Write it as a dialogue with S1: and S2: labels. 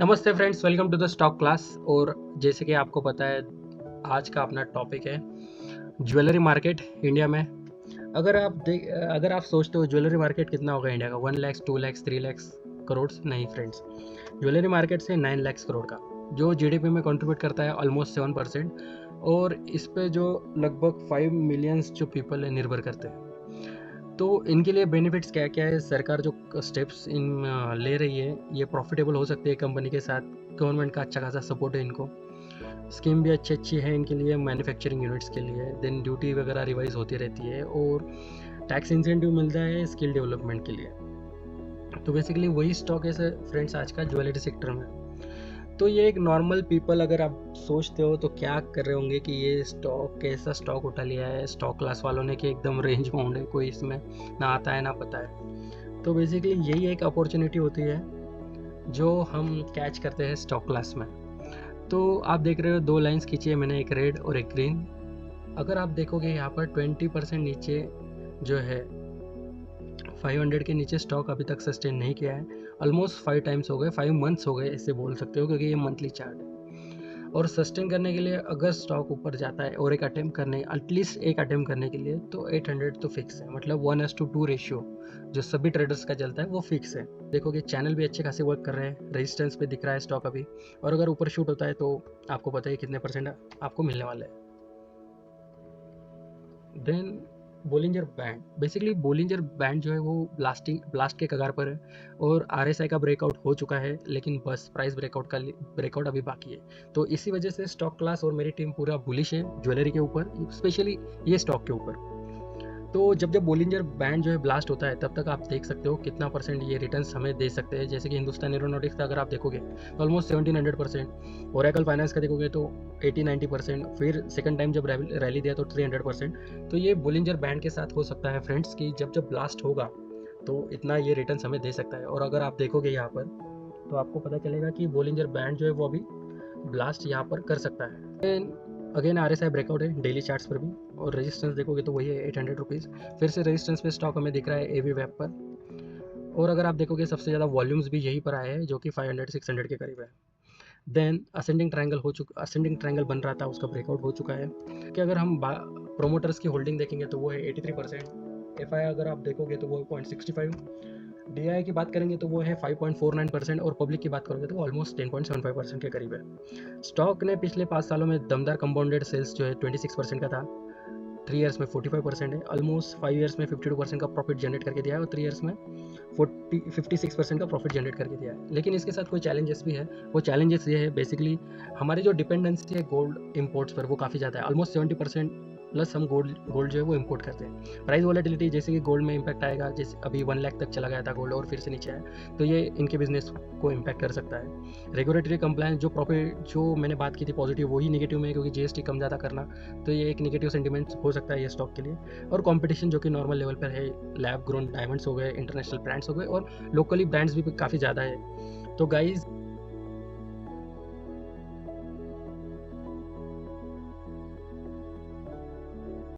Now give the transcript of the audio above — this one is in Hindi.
S1: नमस्ते friends, welcome to the stock class. और जैसे कि आपको पता है, आज का अपना टॉपिक है ज्वेलरी मार्केट इंडिया में। अगर आप सोचते हो ज्वेलरी मार्केट कितना होगा इंडिया का, 1 लाख, 2 लाख, 3 लाख करोड़, नहीं फ्रेंड्स। ज्वेलरी मार्केट से 9 लाख करोड़ का, जो जीडीपी में कंट्रीब्यूट करता है ऑलमोस्ट 7%। और इस पे जो लगभग 5 मिलियंस जो पीपल है निर्भर करते हैं। तो इनके लिए बेनिफिट्स क्या क्या है, सरकार जो स्टेप्स ले रही है ये प्रॉफिटेबल हो सकती है कंपनी के साथ। गवर्नमेंट का अच्छा खासा सपोर्ट है इनको, स्कीम भी अच्छी अच्छी है इनके लिए, मैन्युफैक्चरिंग यूनिट्स के लिए। देन ड्यूटी वगैरह रिवाइज होती रहती है और टैक्स इंसेंटिव मिलता है स्किल डेवलपमेंट के लिए। तो बेसिकली वही स्टॉक है फ्रेंड्स आज का ज्वेलरी सेक्टर में। तो ये एक नॉर्मल पीपल, अगर आप सोचते हो तो क्या कर रहे होंगे कि ये स्टॉक कैसा स्टॉक उठा लिया है स्टॉक क्लास वालों ने कि एकदम रेंज बाउंड है, कोई इसमें ना आता है ना पता है। तो बेसिकली यही एक अपॉर्चुनिटी होती है जो हम कैच करते हैं स्टॉक क्लास में। तो आप देख रहे हो 2 लाइंस खींची है मैंने, एक रेड और एक ग्रीन। अगर आप देखोगे यहाँ पर 20% नीचे जो है 500 के नीचे स्टॉक अभी तक सस्टेन नहीं किया है। ऑलमोस्ट 5 टाइम्स हो गए, 5 मंथ्स हो गए ऐसे बोल सकते हो, क्योंकि ये मंथली चार्ट है। और सस्टेन करने के लिए अगर स्टॉक ऊपर जाता है और एटलीस्ट एक अटेम्प्ट करने के लिए, तो 800 तो फिक्स है। मतलब 1:2 रेशियो जो सभी ट्रेडर्स का चलता है वो फिक्स है। देखोगे चैनल भी अच्छे खासे वर्क कर रहे हैं, रेजिस्टेंस पे दिख रहा है स्टॉक अभी। और अगर ऊपर शूट होता है तो आपको पता है कितने परसेंट आपको मिलने वाले हैं। Then Bollinger band, basically Bollinger band जो है वो ब्लास्ट के कगार पर है और आरएसआई का ब्रेकआउट हो चुका है, लेकिन बस प्राइस ब्रेकआउट अभी बाकी है। तो इसी वजह से स्टॉक क्लास और मेरी टीम पूरा बुलिश है ज्वेलरी के ऊपर, स्पेशली ये स्टॉक के ऊपर। तो जब बोलिंजर बैंड जो है ब्लास्ट होता है, तब तक आप देख सकते हो कितना परसेंट ये रिटर्न्स हमें दे सकते हैं। जैसे कि हिंदुस्तान एरोनॉटिक्स का अगर आप देखोगे तो ऑलमोस्ट 1700%, ओरेकल फाइनेंस का देखोगे तो 80-90%, फिर सेकंड टाइम जब रैली दिया तो 300%। तो ये बोलिंजर बैंड के साथ हो सकता है फ्रेंड्स कि जब ब्लास्ट होगा तो इतना ये रिटर्न्स हमें दे सकता है। और अगर आप देखोगे यहाँ पर तो आपको पता चलेगा कि बोलिंजर बैंड जो है वो अभी ब्लास्ट यहाँ पर कर सकता है। अगेन आरएसआई ब्रेकआउट है डेली चार्ट्स पर भी, और रेजिस्टेंस देखोगे तो वही है 800 रुपीज़। फिर से रेजिस्टेंस पे स्टॉक हमें दिख रहा है एवी वेब पर। और अगर आप देखोगे सबसे ज़्यादा वॉल्यूम्स भी यहीं पर आए हैं, जो कि 500-600 के करीब है। देन असेंडिंग ट्रायंगल बन रहा था, उसका ब्रेकआउट हो चुका है। कि अगर हम प्रोमोटर्स की होल्डिंग देखेंगे तो वो है 83%। एफआई अगर आप देखोगे तो वो है 0.65। डीआई की बात करेंगे तो वो है 5.49%। और पब्लिक की बात करोगे तो ऑलमोस्ट 10.75% के करीब है। स्टॉक ने पिछले 5 सालों में दमदार कंपाउंडेड सेल्स जो है 26% का था, 3 ईयर्स में 45% है। ऑलमोस्ट 5 ईयर्स में 52% का प्रॉफिट जनरेट करके दिया है और 3 ईयर्स में 56% का प्रॉफिट जनरेट करके दिया है। लेकिन इसके साथ कोई चैलेंजेस भी है। वो चैलेंजेस ये है बेसिकली हमारी जो डिपेंडेंसी है गोल्ड इंपोर्ट्स पर वो काफ़ी ज़्यादा है। ऑलमोस्ट 70% प्लस हम गोल्ड जो है वो इंपोर्ट करते हैं। प्राइस वॉलेटिलिटी जैसे कि गोल्ड में इंपैक्ट आएगा, जैसे अभी 1 लाख तक चला गया था गोल्ड और फिर से नीचे आया, तो ये इनके बिजनेस को इम्पैक्ट कर सकता है। रेगुलेटरी कंप्लायंस जो मैंने बात की थी पॉजिटिव, वही निगेटिव में है, क्योंकि जीएसटी कम ज़्यादा करना, तो ये एक निगेटिव सेंटिमेंट हो सकता है ये स्टॉक के लिए। और कंपटीशन जो कि नॉर्मल लेवल पर है, लैब ग्रोन डायमंड्स हो गए, इंटरनेशनल ब्रांड्स हो गए और लोकली ब्रांड्स भी काफ़ी ज़्यादा है। तो गाइज